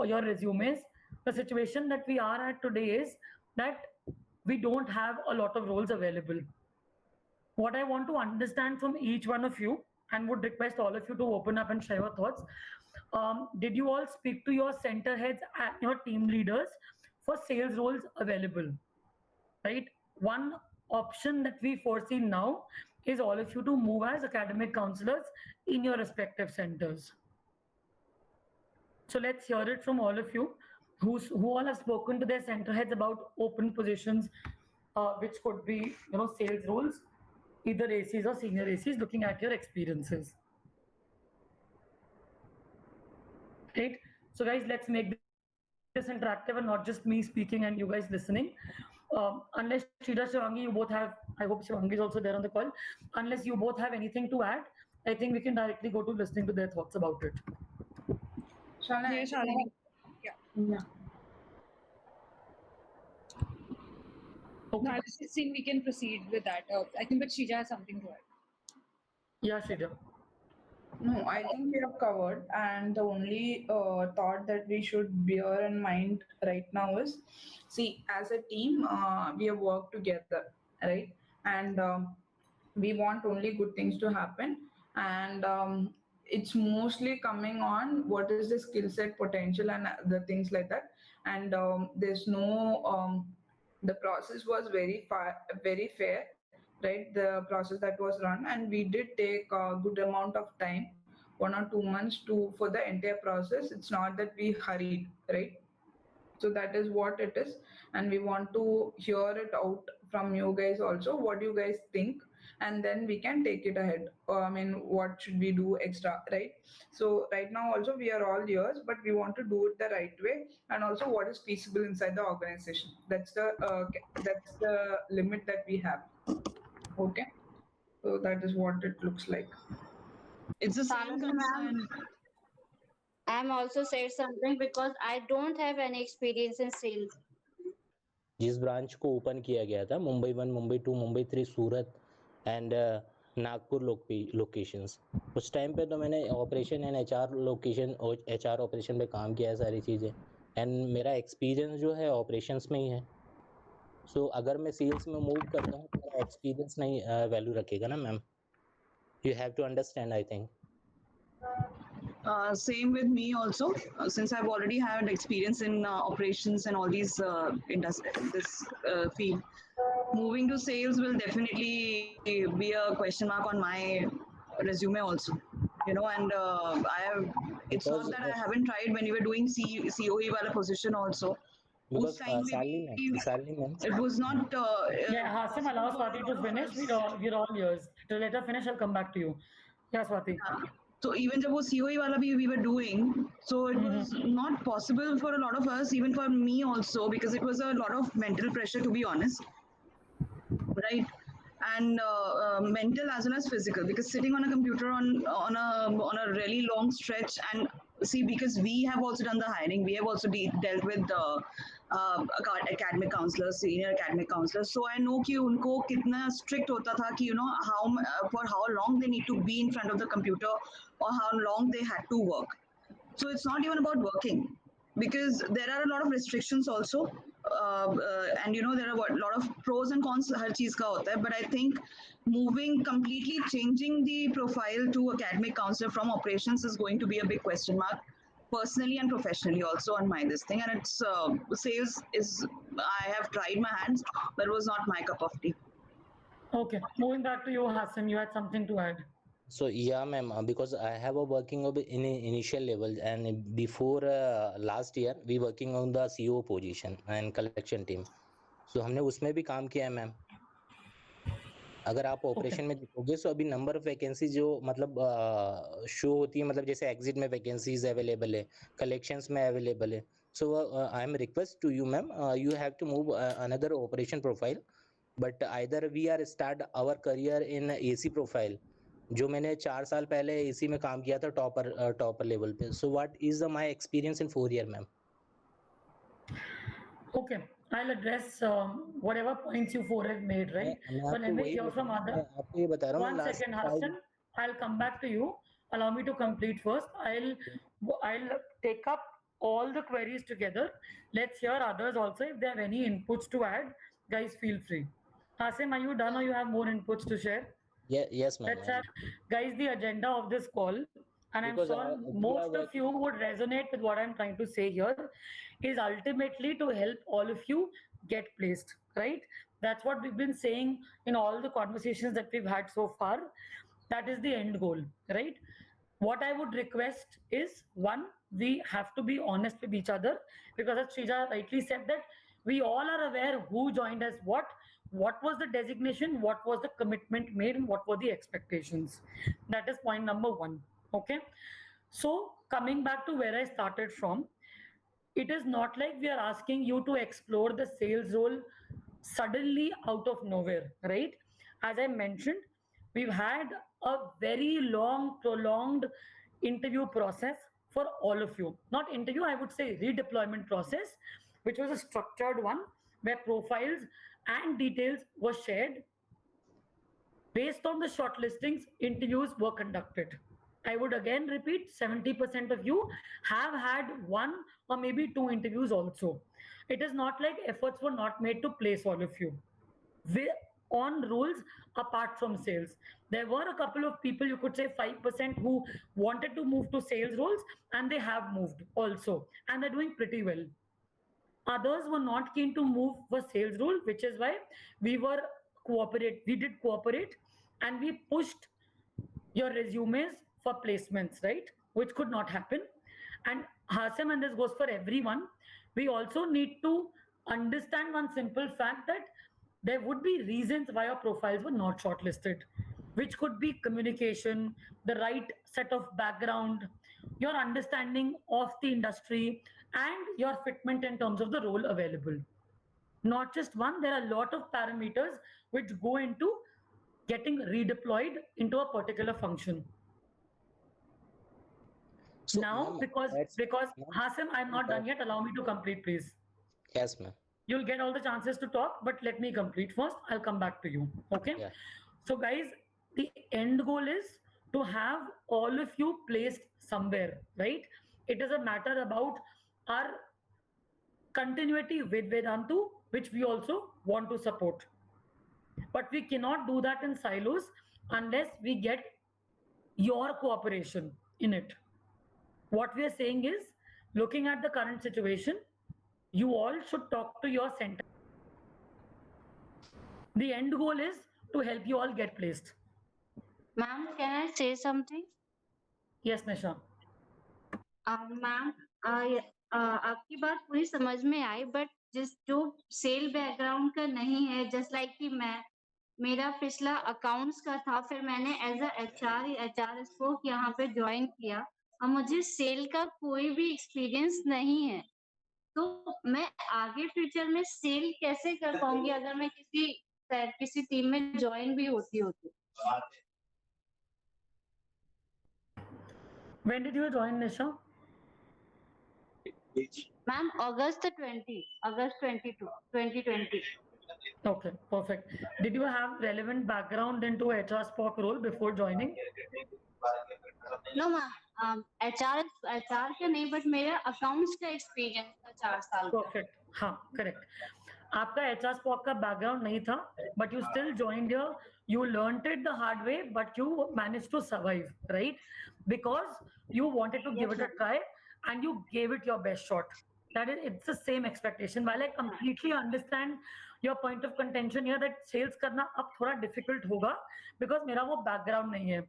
your resumes, the situation that we are at today is that we don't have a lot of roles available. What I want to understand from each one of you, and would request all of you to open up and share your thoughts. Did you all speak to your center heads and your team leaders for sales roles available? Right? One option that we foresee now is all of you to move as academic counselors in your respective centers. So let's hear it from all of you who all have spoken to their center heads about open positions, which could be sales roles, either ACs or senior ACs, looking at your experiences. Right? So guys, let's make this interactive and not just me speaking and you guys listening. Unless Sridhar, Shivangi, you both have, I hope Shivangi is also there on the call. Unless you both have anything to add, I think we can directly go to listening to their thoughts about it. Shall I? Yeah. Okay. No, I was just saying we can proceed with that. I think that Shrija has something to add. Yeah, Sridhar. No, I think we have covered, and the only thought that we should bear in mind right now is, see, as a team, we have worked together, right? And we want only good things to happen, and it's mostly coming on what is the skill set, potential, and the things like that. And there's no the process was very fair, right? The process that was run, and we did take a good amount of time, 1 or 2 months to for the entire process. It's not that we hurried, right? So that is what it is, and we want to hear it out from you guys also, what you guys think, and then we can take it ahead. I mean, what should we do extra, right? So right now also we are all ears, but we want to do it the right way, and also what is feasible inside the organization. That's the limit that we have. Okay, so that is what it looks like. It's the same concern. I'm also said something because I don't have any experience in sales. जिस branch को open किया गया था, मुंबई 1, मुंबई 2, मुंबई 3, सूरत and Nagpur locations, उस time पे तो मैंने operation and HR location और एचआर ऑपरेशन पे काम किया है सारी चीज़ें, एंड मेरा एक्सपीरियंस जो है ऑपरेशंस में ही है. सो अगर मैं सेल्स में मूव करता हूँ तो मेरा एक्सपीरियंस नहीं वैल्यू रखेगा ना ma'am. You have to understand, I think. Same with me also, since I've already had experience in operations and all these this field. Moving to sales will definitely be a question mark on my resume also. And I have. It's Because, not that I haven't tried when you were doing COE wala position also. Because Salini ma'am. It was not. Yeah, Hasim, allow Swati to finish. We're all yours. To let her finish, I'll come back to you. Yeah, Swati. So even जब वो COE वाला भी we were doing, so it was not possible for a lot of us, even for me also, because it was a lot of mental pressure, to be honest, right? And mental as well as physical, because sitting on a computer on a really long stretch, and see, because we have also done the hiring, we have also dealt with the academic counselors, senior academic counselors, so I know कि उनको कितना strict होता था कि for how long they need to be in front of the computer or how long they had to work. So it's not even about working, because there are a lot of restrictions also, and there are a lot of pros and cons हर चीज का होता है. But I think moving completely changing the profile to academic counselor from operations is going to be a big question mark, personally and professionally also on my this thing. And it's sales is, I have tried my hands, but it was not my cup of tea. Okay, moving back to you, Hasim, you had something to add. So yeah, ma'am, because I have a working in initial level, and before last year we working on the CO position and collection team. So हमने उसमें भी काम किया है ma'am. अगर आप operation में देखोगे तो अभी नंबर ऑफ वैकेंसी जो मतलब शो होती है, मतलब जैसे एग्जिट में वैकेंसीज अवेलेबल है, कलेक्शंस में अवेलेबल है. So I am request to you ma'am, you have to move another operation profile, but either we are start our career in AC profile, जो मैंने 4 साल पहले एसी में काम किया था टॉपर लेवल पे. So what is my experience in 4 year ma'am. Okay, I'll address whatever points you four have made, right? But let me hear from other. आपको ये बता रहा हूँ. One second, Hasan. I'll come back to you. Allow me to complete first. I'll take up all the queries together. Let's hear others also. If they have any inputs to add, guys, feel free. Hasim, are you done or you have more inputs to share? Yeah, yes, ma'am. Let's have, guys, the agenda of this call. And I'm Because sure we are most of you would resonate with what I'm trying to say here is ultimately to help all of you get placed, right? That's what we've been saying in all the conversations that we've had so far. That is the end goal, right? What I would request is one, we have to be honest with each other, because as Shrija rightly said that we all are aware who joined us what was the designation, what was the commitment made, and what were the expectations. That is point number one. Okay. So coming back to where I started from, it is not like we are asking you to explore the sales role suddenly out of nowhere, right? As I mentioned, we've had a very long, prolonged interview process for all of you. Not interview, I would say redeployment process, which was a structured one where profiles and details were shared. Based on the shortlistings, interviews were conducted. I would again repeat, 70% of you have had one or maybe two interviews also. It is not like efforts were not made to place all of you. On rules apart from sales. There were a couple of people, you could say 5%, who wanted to move to sales roles, and they have moved also, and they're doing pretty well. Others were not keen to move for sales role, which is why we did cooperate, and we pushed your resumes for placements, right? Which could not happen. And Hasim, and this goes for everyone, we also need to understand one simple fact that there would be reasons why your profiles were not shortlisted, which could be communication, the right set of background, your understanding of the industry, and your fitment in terms of the role available. Not just one, there are a lot of parameters which go into getting redeployed into a particular function. So, Now, because Hasim, I'm not done yet. Allow me to complete, please. Yes, ma'am. You'll get all the chances to talk, but let me complete first. I'll come back to you. Okay. Yeah. So, guys, the end goal is to have all of you placed somewhere, right? It is a matter about our continuity with Vedantu, which we also want to support. But we cannot do that in silos unless we get your cooperation in it. What we are saying is, looking at the current situation, you all should talk to your center. The end goal is to help you all get placed. Ma'am, can I say something? Yes, Nisha. Ma'am आपकी बात पूरी समझ में आई, but जो cell background का नहीं है, just like कि मेरा पिछला अकाउंट्स का था, फिर मैंने एज एचआर स्पोक यहाँ पे ज्वाइन किया और मुझे सेल का कोई भी एक्सपीरियंस नहीं है, तो मैं आगे फ्यूचर में सेल कैसे कर पाऊंगी अगर मैं किसी टीम में ज्वाइन भी होती। When did you join, Nisha? Ma'am, August 22, 2020. Okay, perfect. Did you have relevant background into HR Spock role before joining? No, ma'am. HR का नहीं, बट मेरा अकाउंट्स का एक्सपीरियंस था 4 साल। Perfect. हाँ, correct. आपका HR Spock का background नहीं था, but you still joined here. You learned it the hard way, but you managed to survive, right? Because you wanted to give it a try and you gave it your best shot. It's the same expectation. While I completely understand your point of contention here that sales करना अब थोड़ा difficult होगा because मेरा वो background नहीं है.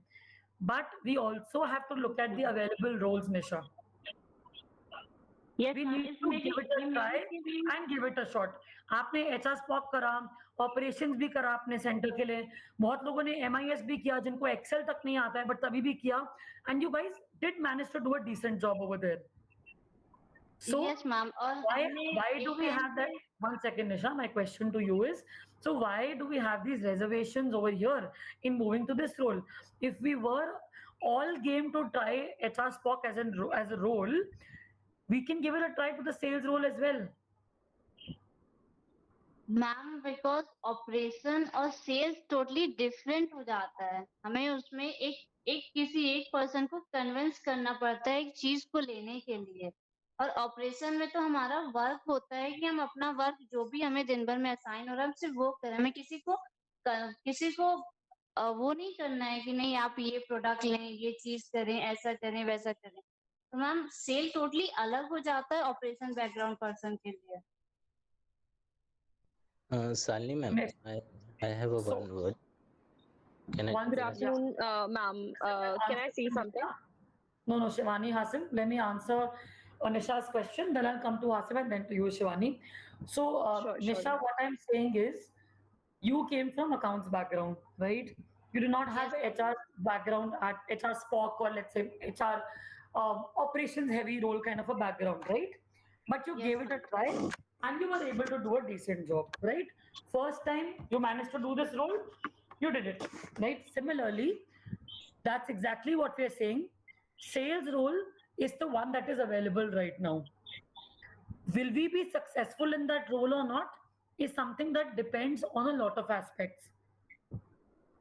But we also have to look at the available roles, Nisha. Yes, we need to give it a try and give it a shot. आपने HR Spock करा, operations भी करा अपने center के लिए, बहुत लोगों ने MIS भी किया जिनको Excel तक नहीं आता है, but तभी भी किया, and you guys did manage to do a decent job over there. So yes, ma'am. Why do we have that? 1 second, Nisha. My question to you is, so why do we have these reservations over here in moving to this role? If we were all game to try HR Spock as a role, we can give it a try to the sales role as well. Ma'am, because operation और sales totally different हो जाता है, हमें उसमें किसी एक person को convince करना पड़ता है एक चीज को लेने के लिए, और ऑपरेशन में तो हमारा वर्क होता है कि हम अपना वर्क जो भी हमें दिन भर में असाइन हो रहा है हम सिर्फ वो करें, हमें किसी को वो नहीं करना है कि नहीं आप ये प्रोडक्ट लें, ये चीज करें, ऐसा करें, वैसा करें। तो मैम सेल टोटली अलग हो जाता है ऑपरेशन बैकग्राउंड पर्सन के लिए। Salini ma'am, Next. I have a So- one word. Can I? One Good second, afternoon, ma'am. Can I say something? No, Shivani, Hasim, let me answer Nisha's question, then I'll come to Hasim and then to you, Shivani. So, Sure, Nisha, sure. what I'm saying is, you came from accounts background, right? You do not have HR background at HR SPOC or let's say HR operations heavy role kind of a background, right? But you Yes, gave it a try and you were able to do a decent job, right? First time you managed to do this role, you did it, right? Similarly, that's exactly what we're saying. Sales role is the one that is available right now. Will we be successful in that role or not is something that depends on a lot of aspects.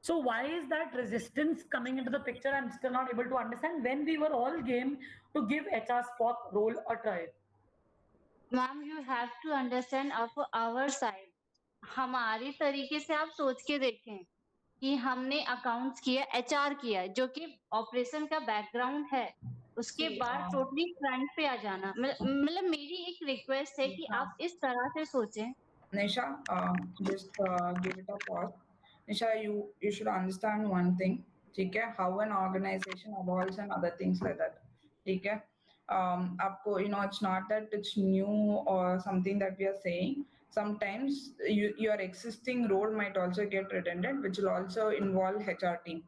So why is that resistance coming into the picture? I'm still not able to understand when we were all game to give HR SPOC role a try. Ma'am you have to understand our side. हमारी तरीके से आप सोच के देखें कि हमने accounts किया, एचआर किया, जो कि ऑपरेशन का बैकग्राउंड है, उसके बाद टोटली फ्रंट पे आ जाना। मतलब मेरी एक रिक्वेस्ट है कि आप इस तरह से सोचें। Nisha, just give it a pause. Nisha, you should understand one thing, okay? How an organization evolves and other things like that, okay? आपको it's not that it's new or something that we are saying. Sometimes your existing role might also get redundant, which will also involve HR team,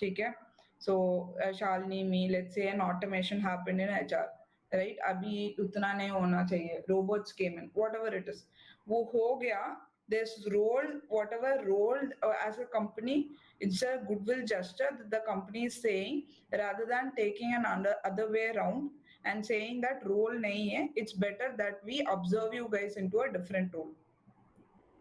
okay? So Shalini, me, let's say an automation happened in HR, right? अभी उतना नहीं होना चाहिए. Robots came in, whatever it is. वो हो गया, this role, whatever role as a company, it's a goodwill gesture that the company is saying, rather than taking an other way around and saying that role nahi hai, it's better that we observe you guys into a different role.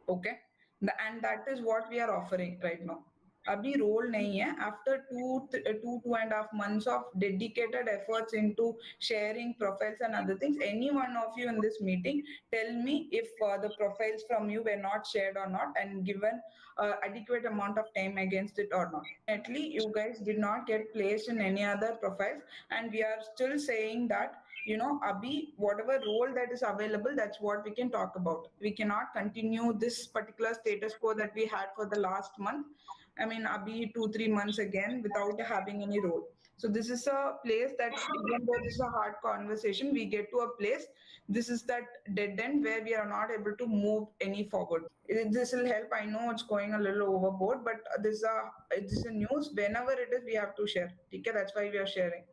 Okay? And that is what we are offering right now. अभी role नहीं है. After 2.5 months of dedicated efforts into sharing profiles and other things, any one of you in this meeting, tell me if the profiles from you were not shared or not and given adequate amount of time against it or not. Definitely, you guys did not get placed in any other profiles, and we are still saying that abhi whatever role that is available, that's what we can talk about. We cannot continue this particular status quo that we had for the last month. I mean, abhi 2-3 months again without having any role. So this is a place that even though this is a hard conversation, we get to a place. This is that dead end where we are not able to move any forward. This will help. I know it's going a little overboard, but this is a news. Whenever it is, we have to share. Okay, that's why we are sharing.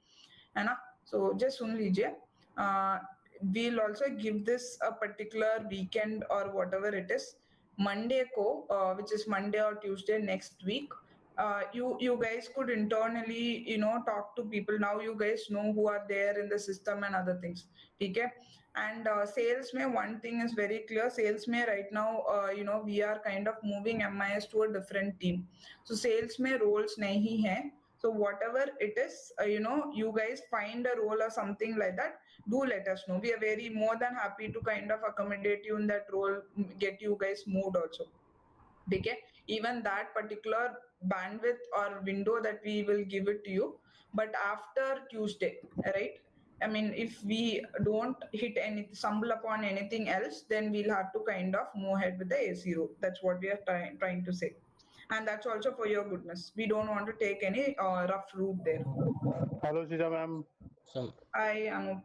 है ना? So just सुन लीजिए. We'll also give this a particular weekend or whatever it is. Monday ko, which is Monday or Tuesday next week. You guys could internally talk to people. Now you guys know who are there in the system and other things. Okay? And sales mein one thing is very clear. Sales mein right now we are kind of moving MIS to a different team. So sales mein roles nahi hai. So whatever it is, you guys find a role or something like that, do let us know. We are very more than happy to kind of accommodate you in that role, get you guys moved also. Okay? Even that particular bandwidth or window that we will give it to you, but after Tuesday, right? I mean, if we don't stumble upon anything else, then we'll have to kind of move ahead with the AC route. That's what we are trying to say. And that's also for your goodness. We don't want to take any rough route there. Hello, Shija ma'am. So I am.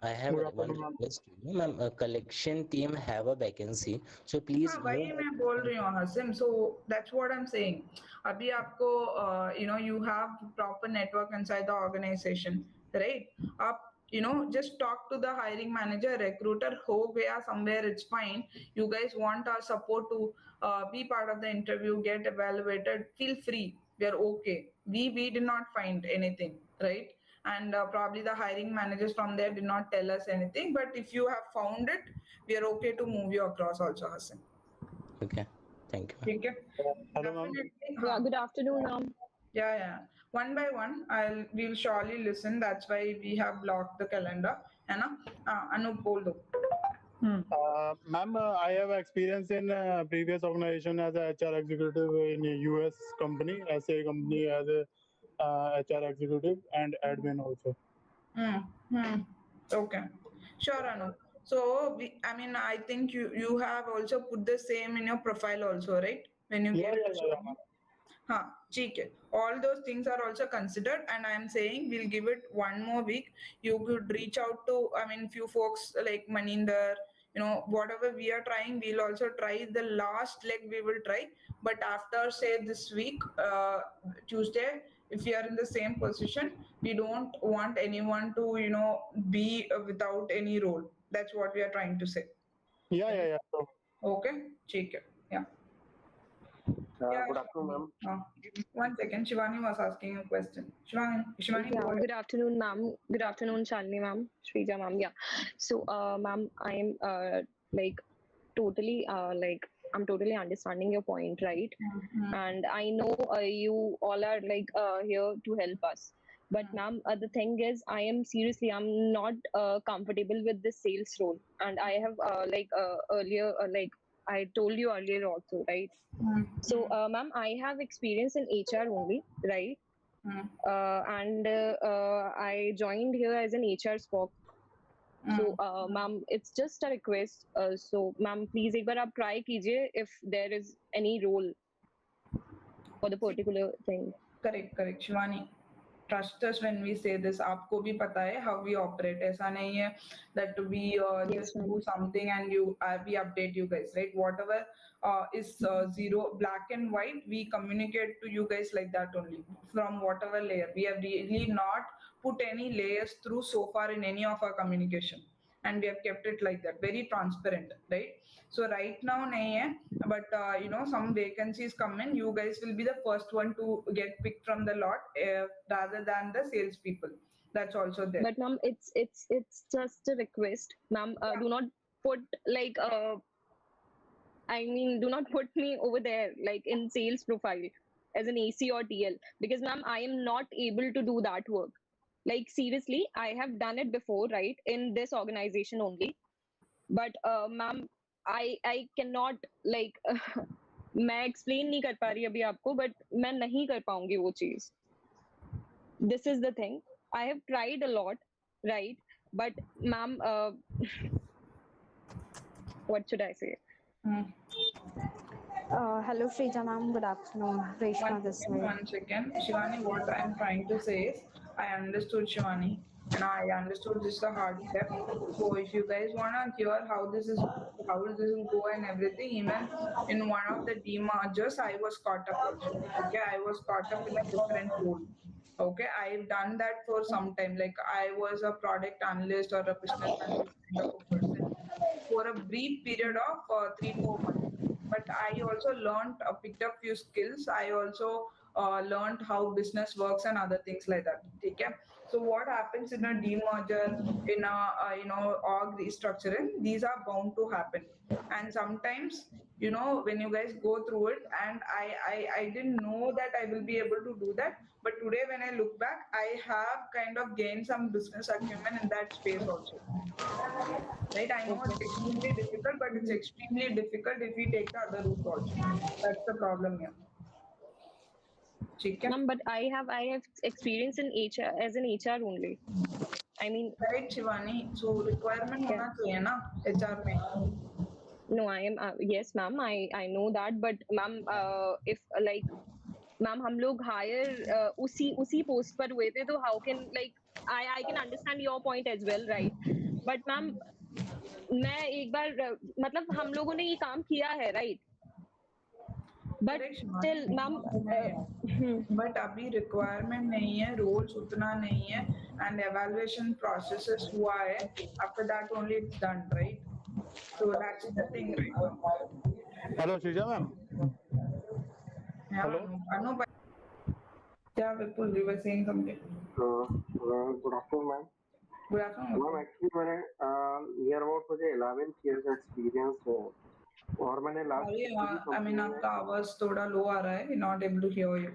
I have Good one afternoon, ma'am. request to you, ma'am. A collection team have a vacancy, so please. वही मैं बोल रही हूँ Hasim. So that's what I'm saying. अभी आपको you have proper network inside the organization, right? आप just talk to the hiring manager, recruiter हो गया somewhere, it's fine. You guys want our support to be part of the interview, get evaluated, feel free. We are okay. We did not find anything, right? And probably the hiring managers from there did not tell us anything. But if you have found it, we are okay to move you across also, Hasan. Okay, thank you. Okay. Hello, ma'am. Yeah, good afternoon, ma'am. Yeah. One by one, we'll surely listen. That's why we have blocked the calendar. है ना? अनूप बोल दो. Ma'am, I have experience in previous organization as a HR executive in a US company, SA company as a HR executive and admin also. Okay, sure, Anu. So I think you have also put the same in your profile also, right? When you Yeah, get yeah, yeah, yeah, ma'am. हाँ ठीक है, all those things are also considered, and I am saying we'll give it one more week. You could reach out to few folks like Maninder, whatever we are trying, we'll also try the last leg, we will try. But after say this week, Tuesday, if we are in the same position, we don't want anyone to be without any role. That's what we are trying to say. Yeah. So, Okay, ठीक है, yeah. Good afternoon, ma'am. One second, Shivani was asking a question. Shivani, Yeah, go ahead. good afternoon, ma'am. Good afternoon, Shalini, ma'am. Shrija, ma'am. Yeah. So, ma'am, I am like totally I'm totally understanding your point, right? And I know you all are like here to help us. But ma'am, the thing is, I'm not comfortable with the sales role, and I have earlier I told you earlier also, right? So, ma'am, I have experience in HR only, right? And I joined here as an HR spock. So, ma'am, it's just a request. So, ma'am, please एक बार आप try कीजिए if there is any role for the particular thing. Correct, Shivani. Trust us when we say this. आपको भी पता है how we operate. ऐसा नहीं है that we Yes, just ma'am. do something and we update you guys, right? Whatever is zero, black and white, we communicate to you guys like that only. From whatever layer, we have really not put any layers through so far in any of our communication, and we have kept it like that, very transparent, right? So right now nahi hai, but some vacancies come in, you guys will be the first one to get picked from the lot, rather than the sales people. That's also there. But ma'am, it's just a request, ma'am. Do not put like do not put me over there like in sales profile as an AC or TL, because ma'am, I am not able to do that work. Like seriously, I have done it before, right, in this organization only. But ma'am, I cannot like मैं explain नहीं कर पा रही अभी आपको, but मैं नहीं कर पाऊंगी वो चीज. This is the thing. I have tried a lot, right? But ma'am, what should I say? Hello, Shrija ma'am. Good afternoon. Reshma this way. One second, Shivani. What I'm trying to say is, I understood, Shivani, and I understood this is a hard step. So if you guys wanna hear how this will go and everything, even in one of the demergers, I was caught up also. Okay, I was caught up in a different role. Okay, I've done that for some time. Like I was a product analyst or a business analyst kind of a person for a brief period of 3-4 months. But I also picked up few skills. I also learned how business works and other things like that. Okay. So what happens in a demerger, in a org restructuring, these are bound to happen. And sometimes, when you guys go through it, and I didn't know that I will be able to do that. But today when I look back, I have kind of gained some business acumen in that space also. Right, I know it's extremely difficult, but it's extremely difficult if we take the other route also. That's the problem here. Ma'am, but I have experience in HR as an HR only. I mean, right, Shivani. So requirement होना चाहिए ना HR में. No, I am yes, ma'am. I know that, but ma'am, if like ma'am हम लोग hire उसी post पर हुए थे, तो how can like I can understand your point as well, right? But ma'am, मैं एक बार मतलब हम लोगों ने ये काम किया है, right? But still, ma'am, but अभी requirement नहीं है, roles उतना नहीं है, and evaluation processes हुआ है. After that only it's done, right? So that's the thing, right? Hello, Shrija ma'am. Yeah, Hello. Yeah, Vipul, you were saying something. Good afternoon, ma'am. Good afternoon. Ma'am, actually मैंने near about मुझे 11 years experience है, और मैंने last आपका आवाज थोड़ा लो आ रहा है, not able to hear you.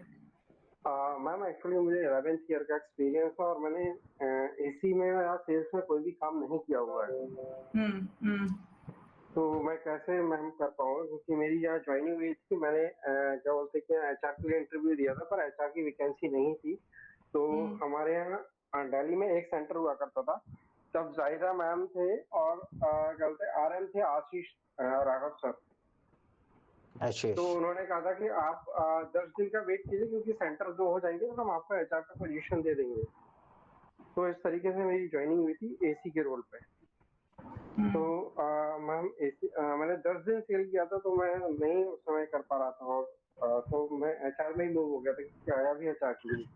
Ma'am actually मुझे 11th ईयर का एक्सपीरियंस है और मैंने एसी में या सेल्स में कोई भी काम नहीं किया हुआ है। तो मैं कैसे मैम कर पाऊंगा, क्योंकि मेरी यहाँ ज्वाइनिंग हुई थी, मैंने क्या बोलते हैं कि एचआर के लिए इंटरव्यू दिया था, पर एचआर की वैकेंसी नहीं थी। तो हमारे यहाँ दिल्ली में एक सेंटर हुआ करता था, तब जाहिदा मैम थे और क्या बोलते हैं आरएम थे आशीष राघव सर। तो उन्होंने कहा था कि आप 10 दिन का वेट कीजिए, क्योंकि सेंटर जो हो जाएंगे तो हम आपको एचआर का पोजीशन दे देंगे। तो इस तरीके से मेरी ज्वाइनिंग हुई थी एसी के रोल पे। तो मैम एसी मैंने 10 दिन सेल किया था, तो मैं नहीं उस समय कर पा रहा था, और तो मैं एचआर में ही मूव हो गया था, क्योंकि आया भी एचआर के लिए।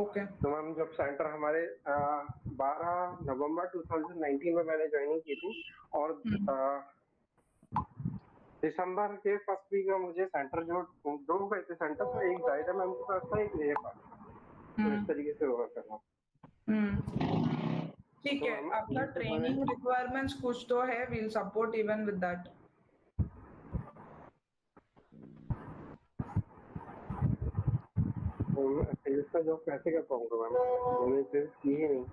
ओके। तो मैम जब सेंटर हमारे 12 नवंबर 2019 में मैंने ज्वाइनिंग की थी, और दिसंबर के फर्स्ट वीक में मुझे सेंटर जो दो गए थे सेंटर, तो एक जायदा मैम के पास था, एक मेरे पास। तो इस तरीके से हुआ करना। ठीक है, आपका ट्रेनिंग रिक्वायरमेंट्स कुछ तो है, we'll support even with that. इसका जॉब कैसे कर पाऊंगा मैम, मैंने फिर की ही नहीं।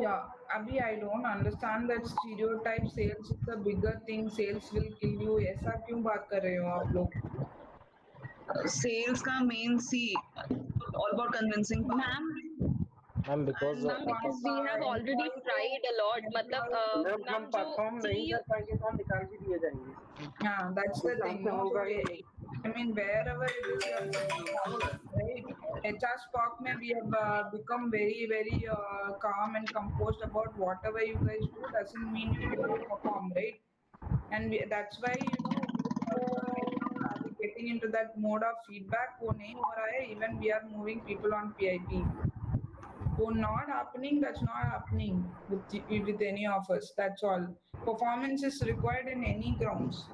Yeah, अभी I don't understand that stereotype sales is the bigger thing, sales will kill you. ऐसा क्यों बात कर रहे हो आप लोग? Sales का main all about convincing. Ma'am because we have already tried a lot. मतलब हम परफॉर्म नहीं कर पाएंगे तो हम निकाल भी दिए जाएंगे। Yeah, that's the thing. I mean, wherever it is, right? HR Spark mein we have become very, very calm and composed about whatever you guys do doesn't mean you cannot perform, right? And that's why, getting into that mode of feedback, wo nahi ho raha hai. Even we are moving people on PIP. So not happening, that's not happening with any of us. That's all. Performance is required in any grounds.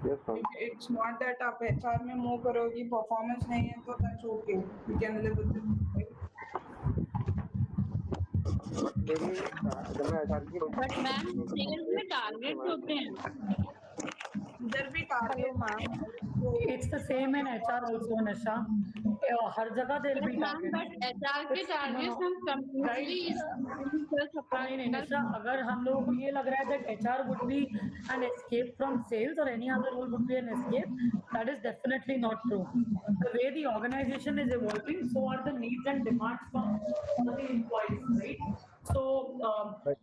Yes, ma'am. It's not that आप HR में move करोगी, performance नहीं है तो that's okay. We can live with it. But ma'am sales में target होते हैं, इधर भी target. It's the same in HR also, Nisha. हर जगह there will be targets. But HR के टारगेट्स हम कंप्लीटली नहीं निशा, अगर हम लोगों को ये लग रहा है that HR would be an escape from sales or any other role would be an escape, that is definitely not true. The way the organization is evolving, so are the needs and demands from the employees, right? So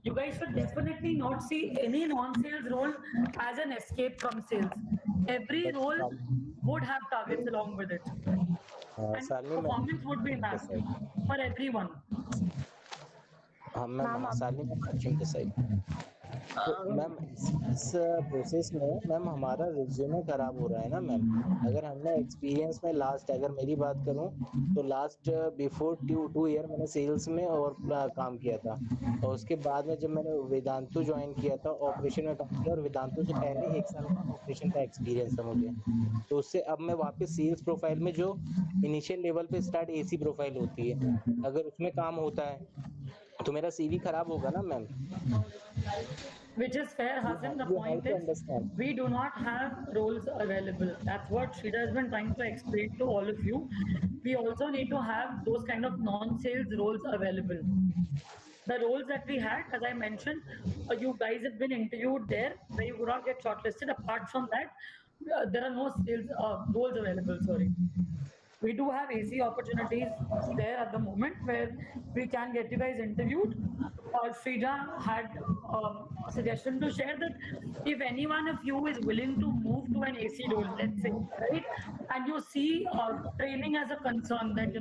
you guys should definitely not see any non-sales role as an escape from sales. Every role would have targets along with it. And performance would be massive for everyone. Ma'am साली ma'am ma'am इस process में ma'am हमारा resume खराब हो रहा है ना ma'am. अगर हमने एक्सपीरियंस में लास्ट, अगर मेरी बात करूं तो लास्ट बिफोर 2 ईयर मैंने सेल्स में और काम किया था, और उसके बाद में जब मैंने वेदांतु ज्वाइन किया था ऑपरेशन में काम किया, और वेदांतु से पहले 1 साल का ऑपरेशन का एक्सपीरियंस था मुझे। तो उससे अब मैं वापस सेल्स प्रोफाइल में, जो इनिशियल लेवल पे स्टार्ट एसी प्रोफाइल होती है, अगर उसमें काम होता है तो मेरा सीवी खराब होगा ना ma'am. Which is fair, Hasan. The point is, we do not have roles available. That's what Sridhar has been trying to explain to all of you. We also need to have those kind of non-sales roles available. The roles that we had, as I mentioned, you guys have been interviewed there, where you would not get shortlisted. Apart from that, there are no sales roles available. Sorry. We do have AC opportunities there at the moment where we can get you guys interviewed. Shrija had a suggestion to share that if any one of you is willing to move to an AC role, let's say, right, and you see training as a concern, that you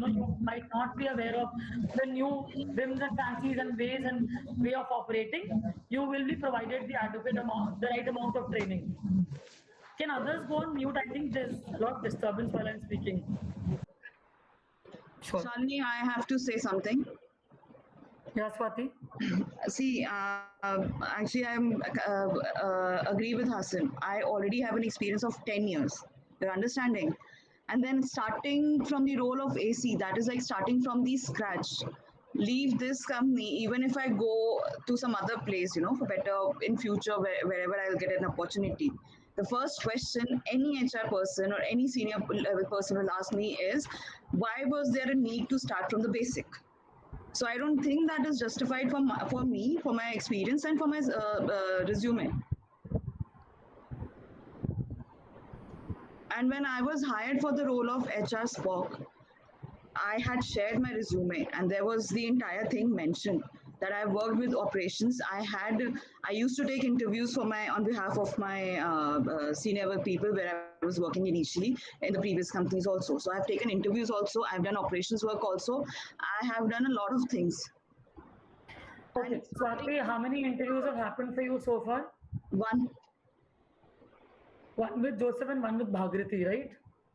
might not be aware of the new whims and fancies and ways and way of operating, you will be provided the right amount of training. Can others go on mute? I think there's a lot of disturbance while I'm speaking. Sure. Shalini, I have to say something. Yeah, Swati. See, actually, I agree with Hasan. I already have an experience of 10 years. You're understanding? And then starting from the role of AC, that is like starting from the scratch. Leave this company, even if I go to some other place, for better in future, wherever I'll get an opportunity. The first question any HR person or any senior level person will ask me is, why was there a need to start from the basic? So I don't think that is justified for me, for my experience and for my resume. And when I was hired for the role of HR Spock, I had shared my resume and there was the entire thing mentioned that I worked with operations. I used to take interviews on behalf of my senior level people where I was working initially in the previous companies also. So I've taken interviews also. I've done operations work also. I have done a lot of things. Okay, Swati, how many interviews have happened for you so far? One. One with Joseph and one with Bhagirathi, right?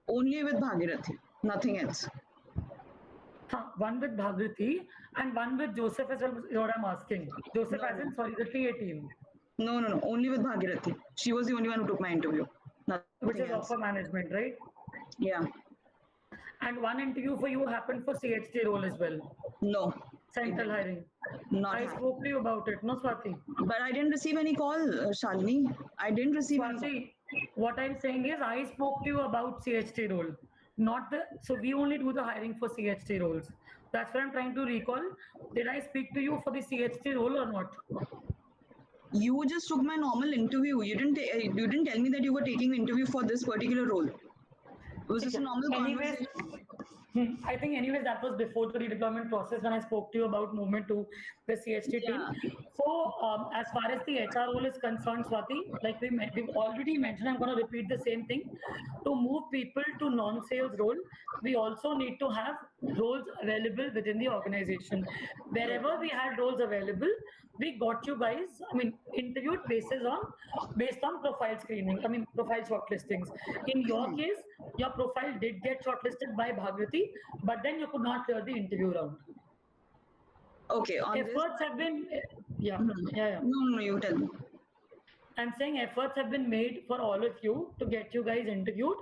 Only with Bhagirathi, nothing else. One with Bhagirathi and one with Joseph as well is what I'm asking. Joseph as in, sorry, the TA team. No, only with Bhagirathi. She was the only one who took my interview. Which is offer management, right? Yeah. And one interview for you happened for CHT role as well? No. Central hiring? Not I spoke to you about it, no Swati? But I didn't receive any call, Shalini. I didn't receive Swati, what I'm saying is I spoke to you about CHT role. So we only do the hiring for CHT roles. That's what I'm trying to recall. Did I speak to you for the CHT role or not? You just took my normal interview. You didn't tell me that you were taking the interview for this particular role. It was just a normal conversation. I think anyways that was before the redeployment process when I spoke to you about movement to the CHT team. So as far as the HR role is concerned, Swati, like we've already mentioned, I'm going to repeat the same thing. To move people to non-sales role, we also need to have roles available within the organization. Wherever we had roles available, we got you guys, interviewed based on profile screening, profile shortlistings. In your case, your profile did get shortlisted by Bhagirathi, but then you could not clear the interview round. Okay. Efforts have been, No, you tell me. I'm saying efforts have been made for all of you to get you guys interviewed.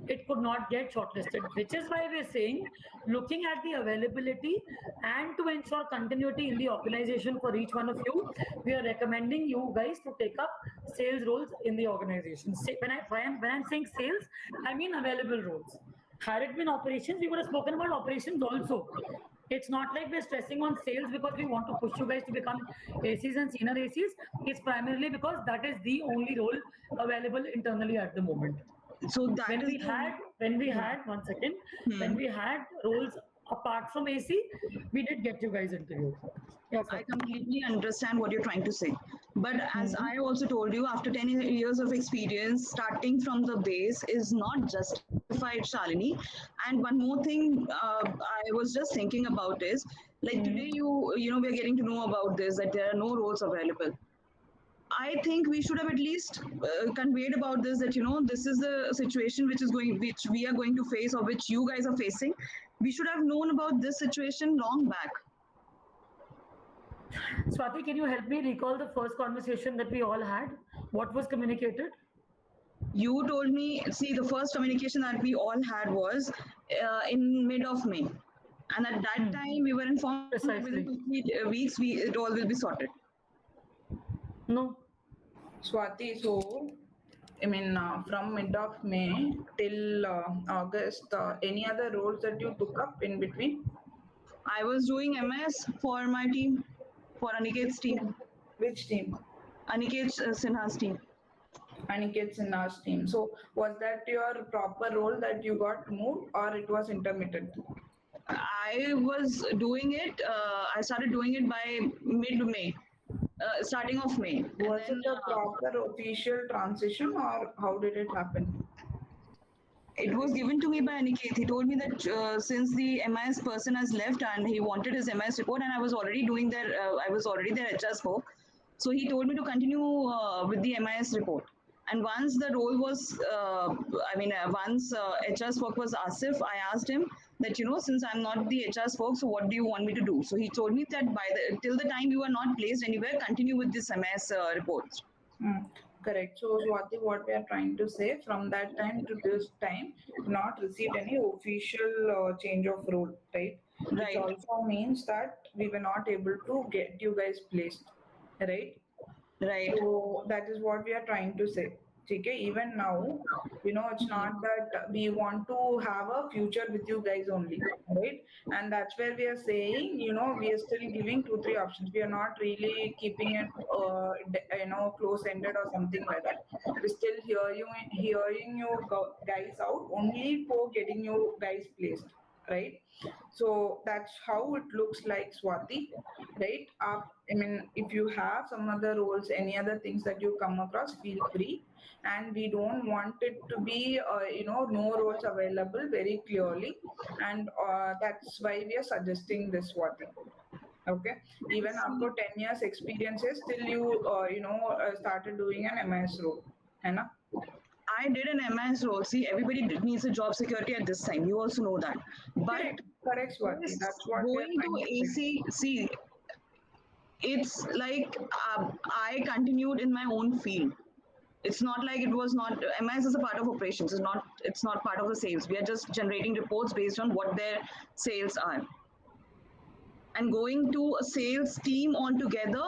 It could not get shortlisted, which is why we're saying, looking at the availability and to ensure continuity in the organization for each one of you, we are recommending you guys to take up sales roles in the organization. When I'm saying sales, I mean available roles. Had it been operations, we would have spoken about operations also. It's not like we're stressing on sales because we want to push you guys to become ACs and senior ACs. It's primarily because that is the only role available internally at the moment. So that when we had roles apart from AC, we did get you guys interviewed. Yes, I completely understand what you're trying to say. But as I also told you, after 10 years of experience, starting from the base is not justified, Shalini. And one more thing I was just thinking about is, like today we're getting to know about this, that there are no roles available. I think we should have at least conveyed about this, that, this is the situation which we are going to face, or which you guys are facing. We should have known about this situation long back. Swati, can you help me recall the first conversation that we all had? What was communicated? You told me, the first communication that we all had was in mid of May. And at that time, we were informed that within 2 weeks, it all will be sorted. No. Swati, so, from mid of May till August, any other roles that you took up in between? I was doing MS for my team, for Aniket's team. Which team? Aniket Sinha's team. Aniket Sinha's team. So, was that your proper role that you got moved, or it was intermittent? I was doing it, I started doing it by mid-May. Starting of May. Was it a proper official transition, or how did it happen? It was given to me by Aniket. He told me that since the MIS person has left and he wanted his MIS report, and I was already their HR spoke. So he told me to continue with the MIS report. And once the role was, once HR spoke was Asif, I asked him that, since I'm not the HR spoke, so what do you want me to do? So he told me that till the time you are not placed anywhere, continue with this MS reports. Correct. So Swati, what we are trying to say, from that time to this time, not received any official change of role, right? Right. Which also means that we were not able to get you guys placed, right? Right. So that is what we are trying to say. Okay, even now, it's not that we want to have a future with you guys only, right? And that's where we are saying, we are still giving 2, 3 options. We are not really keeping it, close-ended or something like that. We're still hearing you guys out only for getting you guys placed, right? So that's how it looks like, Swati, right? I mean, if you have some other roles, any other things that you come across, feel free. And we don't want it to be, no roles available very clearly. And that's why we are suggesting this, Swati. Okay. Even after 10 years experiences, still you, started doing an MIS role. Hai na? I did an MIS role. See, everybody needs a job security at this time. You also know that. But Correct, Swati. That's what we are going trying to to say. AC, see, it's like I continued in my own field. It's not like it was not MIS is a part of operations. It's not part of the sales. We are just generating reports based on what their sales are. And going to a sales team altogether,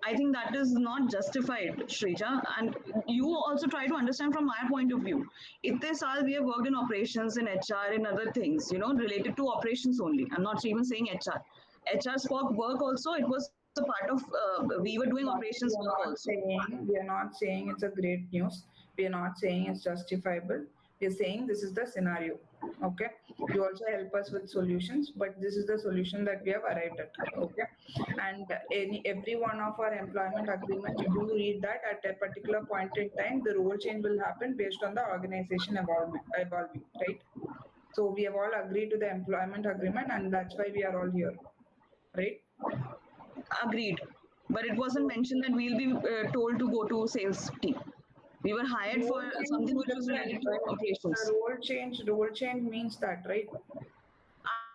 I think that is not justified, Shrija. And you also try to understand from my point of view. Itne saal we have worked in operations, in HR, in other things, related to operations only. I'm not even saying HR. HR work also, it was a part of, we were doing operations work also. We are not saying it's a great news. We are not saying it's justifiable. We are saying this is the scenario. Okay. You also help us with solutions, but this is the solution that we have arrived at. Okay. And every one of our employment agreements, you do read that at a particular point in time, the role change will happen based on the organization evolving, right? So we have all agreed to the employment agreement, and that's why we are all here, right? Agreed. But it wasn't mentioned that we'll be told to go to sales team. We were hired for something which was related to operations. Role change means that, right?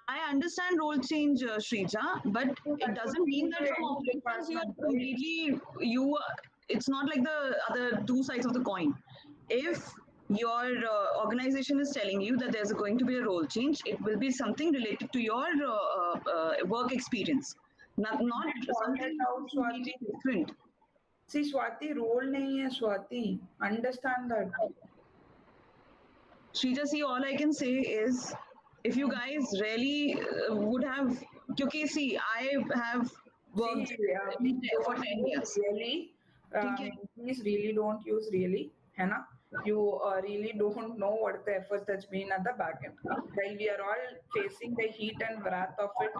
I understand role change, Shrija, but it doesn't mean that from operations you are completely it's not like the other two sides of the coin. If your organization is telling you that there's going to be a role change, it will be something related to your work experience, not something completely different. See, Swati, role nahi hai, Swati. Understand that. Shrija, see, all I can say is, if you guys really would have, because see, I have worked for 10 years. Really, please really don't use really, hai na? You really don't know what the effort that's been at the back end. While we are all facing the heat and wrath of it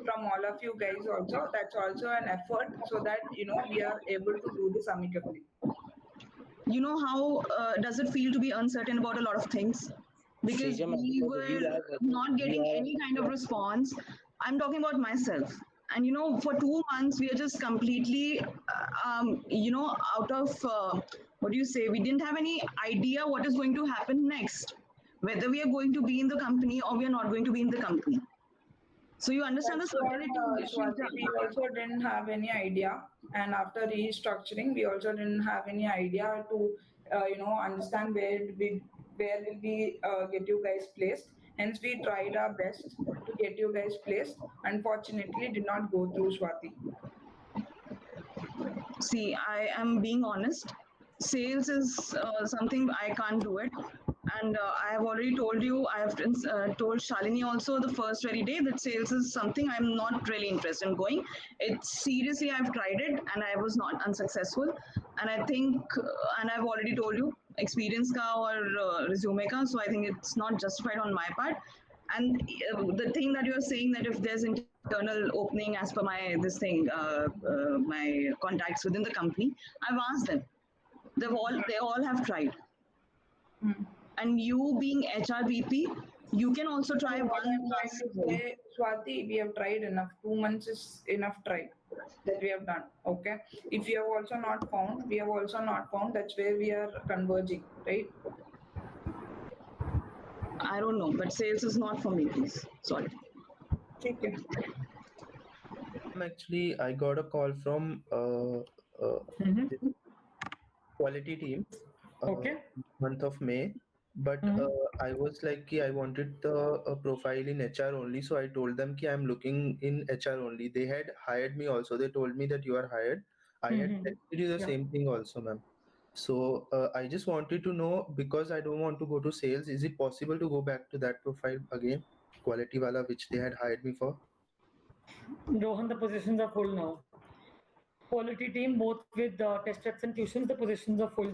from all of you guys also, that's also an effort so that, we are able to do this amicably. You know how does it feel to be uncertain about a lot of things? Because we were not getting any kind of response. I'm talking about myself. And, for 2 months, we are just completely, out of, what do you say? We didn't have any idea what is going to happen next, whether we are going to be in the company or we are not going to be in the company. So you understand the certainty. We also didn't have any idea. And after restructuring, we also didn't have any idea to, understand where will we get you guys placed. Hence, we tried our best to get you guys placed. Unfortunately, did not go through, Swati. See, I am being honest. Sales is something I can't do it. And I have already told you, I have told Shalini also the first very day that sales is something I'm not really interested in going. It's seriously, I've tried it and I was not unsuccessful. And I think, and I've already told you, experience ka or resume ka, so I think it's not justified on my part. And the thing that you're saying that if there's internal opening as per my my contacts within the company, I've asked them. They all have tried. And you being HR VP, you can also try one last. Swati, we have tried enough. 2 months is enough try that we have done. Okay. If you have also not found, we have also not found. That's where we are converging, right? I don't know, but sales is not for me, please. Sorry. Okay. Actually, I got a call from quality team. Month of May. But I was like, I wanted the profile in HR only. So I told them I'm looking in HR only. They had hired me also. They told me that you are hired. I had texted you the same thing also, ma'am. So I just wanted to know, because I don't want to go to sales, is it possible to go back to that profile again, quality wala, which they had hired me for? Rohan, the positions are full now. Quality team, both with test reps and tuitions, the positions are full.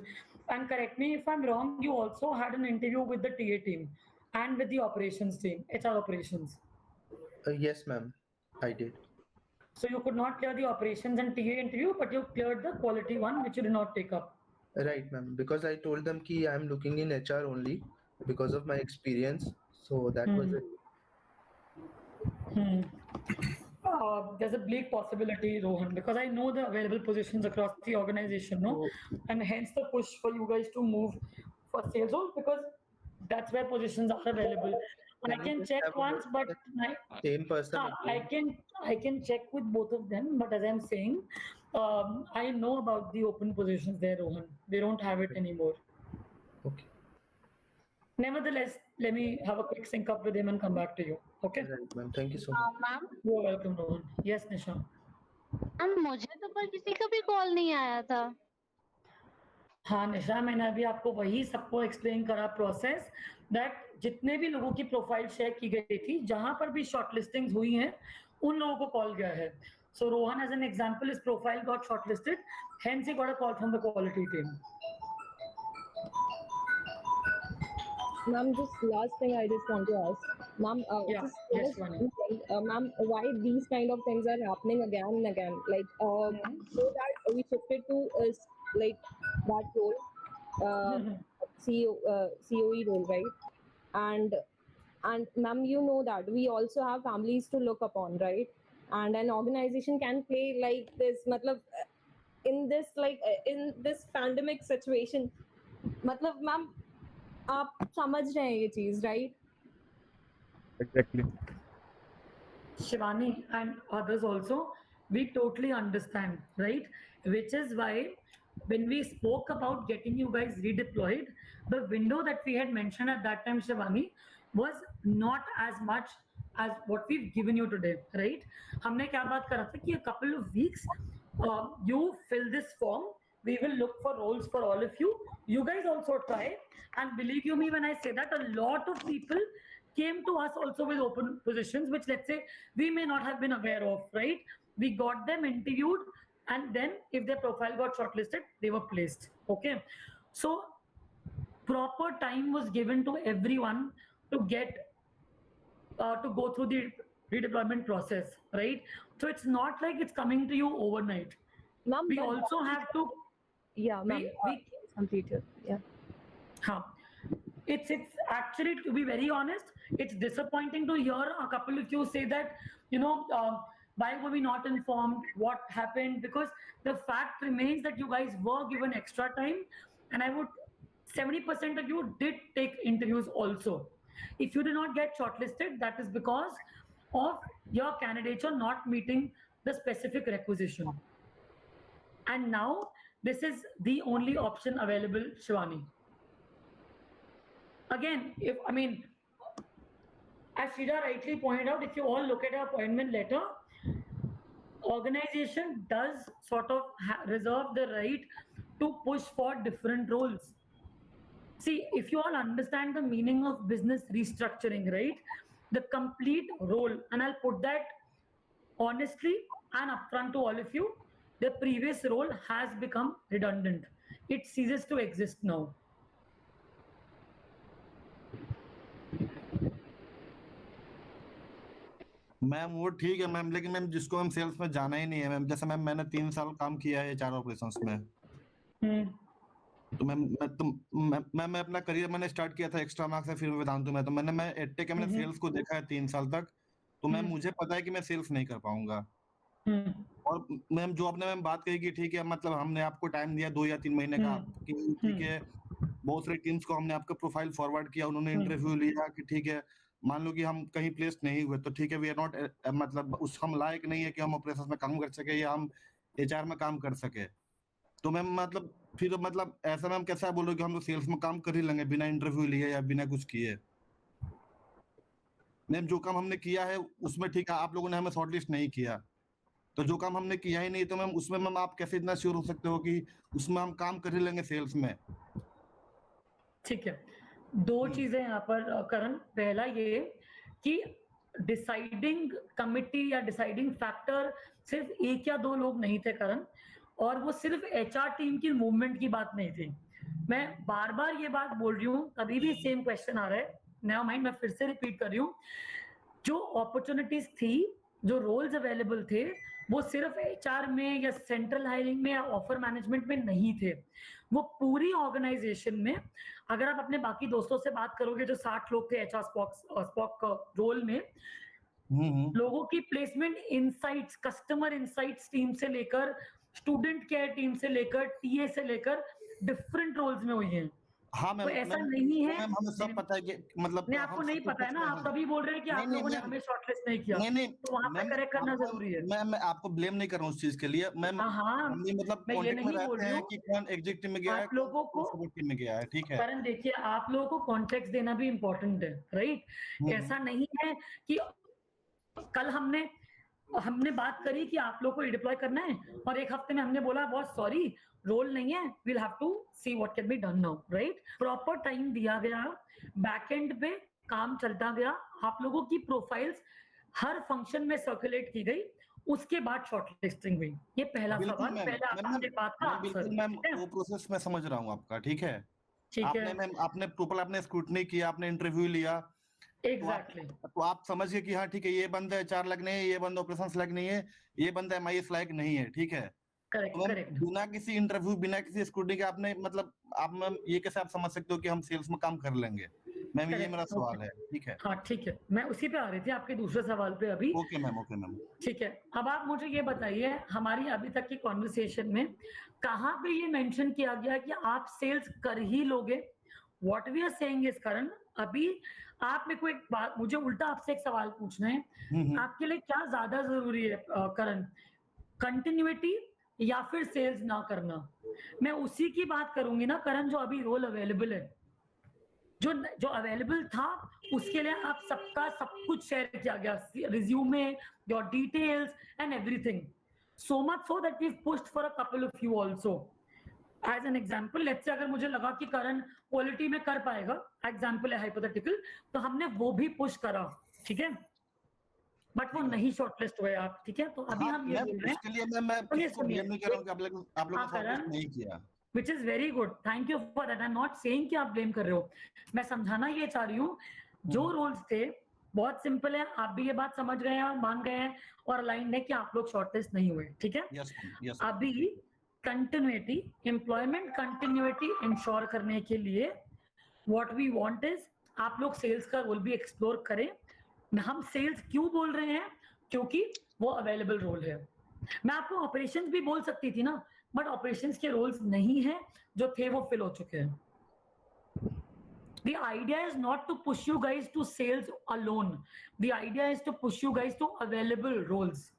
And correct me if I'm wrong, you also had an interview with the TA team and with the operations team, HR operations. Yes, ma'am, I did. So you could not clear the operations and TA interview, but you cleared the quality one, which you did not take up. Right, ma'am. Because I told them ki I'm looking in HR only because of my experience. So that was it. There's a bleak possibility, Rohan, because I know the available positions across the organization, no, and hence the push for you guys to move for sales roles, because that's where positions are available. And I can check once, but same person. I can check with both of them. But as I'm saying, I know about the open positions there, Rohan. They don't have it anymore. Okay. Nevertheless, let me have a quick sync up with him and come back to you. Okay. Right, ma'am. Thank you so much. Ma'am You're welcome, Rohan. Yes, Nisha. मुझे तो पर किसी का भी call नहीं आया था. हाँ निशा, मैंने अभी आपको वही सबको एक्सप्लेन करा प्रोसेस, दैट जितने भी लोगों की प्रोफाइल शेयर की गई थी, जहां पर भी शॉर्टलिस्टिंग्स हुई हैं, उन लोगों को कॉल गया है. So Rohan, as an example, his profile got shortlisted, hence he got a call from the quality team. Ma'am, just last thing I just want to ask, ma'am, ma'am, why these kind of things are happening again and again? Like, so that we shifted to like that role, COE role, right? And ma'am, you know that we also have families to look upon, right? And an organization can play like this, matlab, in this pandemic situation, matlab, ma'am, आप समझ रहे हैं ये चीज, right? Exactly. Shivani and others also, we totally understand, right? Which is why when we spoke about getting you guys redeployed, the window that we had mentioned at that time, Shivani, was not as much as what we've given you today, right? हमने क्या बात करा था कि a couple of weeks, you fill this form, we will look for roles for all of you. You guys also try, and believe you me when I say that, a lot of people came to us also with open positions, which let's say we may not have been aware of, right? We got them interviewed, and then if their profile got shortlisted, they were placed. Okay, so proper time was given to everyone to get to go through the redeployment process, right? So it's not like it's coming to you overnight. Ma'am, we also have to, yeah, ma'am, we completed, yeah. It's actually, to be very honest, it's disappointing to hear a couple of you say that, you know, why were we not informed, what happened, because the fact remains that you guys were given extra time, and I would 70% of you did take interviews also. If you did not get shortlisted, that is because of your candidature not meeting the specific requisition. And now this is the only option available, Shivani. Again, if I mean, as Shrija rightly pointed out, if you all look at our appointment letter, organization does sort of reserve the right to push for different roles. See, if you all understand the meaning of business restructuring, right? The complete role, and I'll put that honestly and upfront to all of you, the previous role has become redundant. It ceases to exist now. Ma'am वो ठीक है ma'am, लेकिन ma'am जिसको ma'am sales में जाना ही नहीं है ma'am, जैसे मैम मैंने 3 साल काम किया है HR ऑपरेशंस में, तो मैं अपना करियर मैंने स्टार्ट किया था एक्स्ट्रा मार्क्स से, फिर वेदांतु में, तो मैं एडटेक में मैंने सेल्स को देखा है 3 साल तक, तो मैम मुझे पता है कि मैं सेल्स नहीं कर पाऊंगा. और मैम जो आपने मैम बात कही कि ठीक है, मतलब हमने आपको टाइम दिया 2 या 3 महीने का, कि ठीक है, बहुत सारी टीम्स को हमने आपका प्रोफाइल फॉरवर्ड किया, उन्होंने इंटरव्यू लिया कि ठीक है, मान लो कि हम कहीं प्लेस नहीं हुए तो ठीक है, वी आर नॉट, मतलब उस हम लायक नहीं है कि हम ऑपरेशंस में काम कर सके या हम HR में काम कर सके. तो मैम मतलब फिर मतलब ऐसा मैम कैसा बोल रहे हो कि हम लोग सेल्स में काम कर ही लेंगे बिना इंटरव्यू लिए या बिना कुछ किए? मैम जो काम हमने किया है उसमें ठीक है, आप लोगों ने हमें शॉर्टलिस्ट नहीं किया, तो जो काम हमने किया ही नहीं तो मैम उसमें मैम आप कैसे इतना श्योर हो सकते हो कि उसमें हम काम कर ही लेंगे सेल्स में? ठीक है, दो चीजें यहाँ पर करण। पहला ये कि डिसाइडिंग कमिटी या डिसाइडिंग फैक्टर सिर्फ एक या दो लोग नहीं थे करण, और वो सिर्फ एचआर टीम की मूवमेंट की बात नहीं थी। मैं बार बार ये बात बोल रही हूँ, अभी भी सेम क्वेश्चन आ रहा है, नया माइंड, मैं फिर से रिपीट कर रही हूँ। जो अपॉर्चुनिटीज थी, जो रोल्स अवेलेबल थे, वो सिर्फ एचआर में या सेंट्रल हायरिंग में या ऑफर मैनेजमेंट में नहीं थे, वो पूरी ऑर्गेनाइजेशन में। अगर आप अपने बाकी दोस्तों से बात करोगे जो 60 लोग थे एचआर स्पॉक रोल में, लोगों की placement insights, customer insights team से लेकर स्टूडेंट केयर टीम से लेकर टीए से लेकर डिफरेंट रोल्स में हुई हैं। हाँ मैम, तो ऐसा नहीं है, हमें सब पता है कि मतलब नहीं आपको नहीं पता है ना, आप तभी बोल रहे हैं कि आप लोगों ने हमें शॉर्टलिस्ट नहीं किया। नहीं, तो वहां पे करेक्ट करना जरूरी है। मैं आपको ब्लेम नहीं कर रहा हूँ उस चीज के लिए। मैं मतलब मैं ये नहीं बोल रही हूँ कि कौन एग्जिट टीम में गया है, आप लोगों को टीम में गया है, ठीक है। कारण देखिए, आप लोगों को कॉन्टेक्स्ट देना भी इम्पोर्टेंट है, राइट। ऐसा नहीं है कि कल हमने बात करी कि आप लोगों को डिप्लॉय करना है और एक हफ्ते में हमने बोला बॉस सॉरी रोल नहीं है, we'll have to see what can be done now, right? Proper time दिया गया, बैकएंड पे काम चलता गया, आप लोगों की प्रोफाइल्स हर फंक्शन में सर्कुलेट की गई, उसके बाद शॉर्टलिस्टिंग हुई। ये पहला सवाल, पहला आपसे बात का आंसर। मैम वो प्रोसेस मैं समझ रहा हूँ आपका, ठीक है। आपने मैम आपने प्रॉपर आपने स्क्रूटनी किया, आपने इंटरव्यू लिया, एग्जैक्टली तो आप समझ गए कि हाँ ठीक है, ये बंदा एचआर लायक नहीं है, ये बंदा ऑपरेशंस लायक नहीं है, ये बंदा एमआईएस लायक नहीं है, ठीक है। करेक्ट। बिना किसी इंटरव्यू, बिना किसी स्क्रूटनी के आपने मतलब आप मैम ये कैसे आप समझ सकते हो कि हम सेल्स में काम कर लेंगे? मैम ये मेरा सवाल है, ठीक है। हाँ ठीक है, मैं उसी पे आ रही थी, आपके दूसरे सवाल पे अभी। Okay ma'am. ठीक है, अब आप मुझे ये बताइए, हमारी अभी तक की कॉन्वर्सेशन में कहाँ पे ये मेंशन किया गया कि आप सेल्स कर ही लोगे? What we are saying is Karan, अभी आप मेरे को एक बात, मुझे उल्टा आपसे एक सवाल पूछना है, आपके लिए क्या ज्यादा जरूरी है करण, कंटिन्यूटी या फिर सेल्स ना करना? मैं उसी की बात करूंगी ना करण, जो अभी रोल अवेलेबल है, जो अवेलेबल था उसके लिए आप सबका सब कुछ शेयर किया गया, resume, your details and everything, so much so that we pushed for a couple of you also. As an example, let's say अगर मुझे लगा कि करण क्वालिटी में कर पाएगा, एग्जांपल है हाइपोथेटिकल, तो हमने वो भी पुश करा, ठीक है, बट वो नहीं शॉर्टलिस्ट हुए आप, ठीक है। तो अभी हम ये बोल रहे हैं, इसके लिए मैं किसको ब्लेम नहीं कर रहा हूं कि आप लोगों ने शॉर्टलिस्ट नहीं किया, which is very good, thank you for that, I'm not saying कि आप ब्लेम कर रहे हो, मैं समझाना ये चाह रही हूँ, जो रोल्स थे बहुत सिंपल है, आप भी ये बात समझ गए हैं और मान गए हैं और अलाइंड है कि आप लोग शॉर्टलिस्ट नहीं हुए, ठीक है। अभी कंटिन्यूटी, एम्प्लॉयमेंट कंटिन्यूटी इंश्योर करने के लिए व्हाट वी वांट इज आप लोग सेल्स का रोल भी एक्सप्लोर करें। हम सेल्स क्यों बोल रहे हैं? क्योंकि वो अवेलेबल रोल है। मैं आपको ऑपरेशंस भी बोल सकती थी ना, बट ऑपरेशंस के रोल्स नहीं है, जो थे वो फिल हो चुके हैं। The idea is not to push you guys to sales alone. The idea is to push you guys to available roles.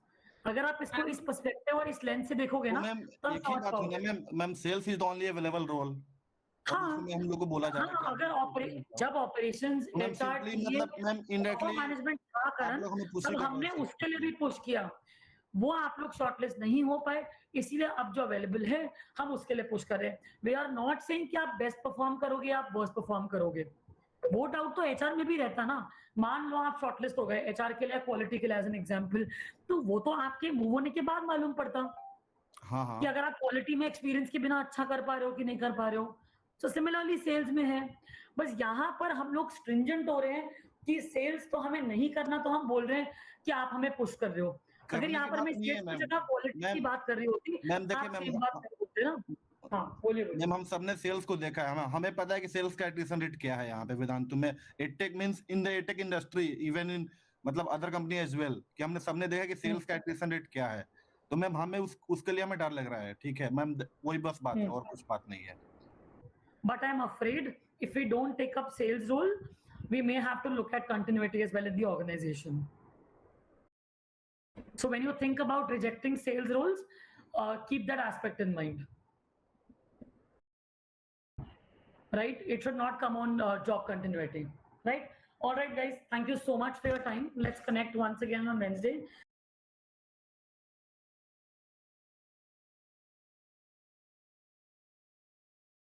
अगर आप इसको इस पर्सपेक्टिव और इस लेंस से देखोगे ना, तो एक ही बात है ना ma'am, sales is the only available role. हाँ, हम लोग को बोला जाता है अगर जब ऑपरेशंस एचआर मैनेजमेंट था करण, तब हमने उसके लिए भी पुश किया, वो आप लोग शॉर्टलिस्ट नहीं हो पाए, इसीलिए अब जो अवेलेबल है हम उसके लिए पुश कर रहे हैं। वी आर नॉट सेइंग कि आप बेस्ट परफॉर्म करोगे, आप वर्स्ट परफॉर्म करोगे, वो डाउट तो एचआर में भी रहता ना। मान लो आप शॉर्टलिस्ट हो गए एचआर के लिए, क्वालिटी के लिए एज एन एग्जांपल, तो वो तो आपके मूव होने के बाद मालूम पड़ता कि अगर आप क्वालिटी में एक्सपीरियंस के बिना अच्छा कर पा रहे हो कि नहीं कर पा रहे हो। तो सिमिलरली सेल्स में है, बस यहाँ पर हम लोग स्ट्रिंजेंट हो रहे हैं कि सेल्स तो हमें नहीं करना, तो हम बोल रहे हैं कि आप हमें पुश कर रहे हो। अगर यहाँ पर मैं सेल्स की जगह क्वालिटी की बात कर रही होती, आप सेम बात कर होते ना। हाँ बोलिए। मैम हम सबने सेल्स को देखा है, हमें पता है कि सेल्स का एट्रिशन रेट क्या है यहाँ पे वेदांतु में। Edtech means in the edtech industry, even in मतलब अदर कंपनी एज वेल, कि हमने सबने देखा कि सेल्स का एट्रिशन रेट क्या है। तो मैम हमें उसके लिए हमें डर लग रहा है, ठीक है मैम, वही बस बात है, और कुछ बात नहीं है। But I'm afraid if we don't take up sales role, we may have to look at continuity as well in the organization. So when you think about rejecting sales roles, keep that aspect in mind. Right? It should not come on job continuity. Right? All right, guys. Thank you so much for your time. Let's connect once again on Wednesday.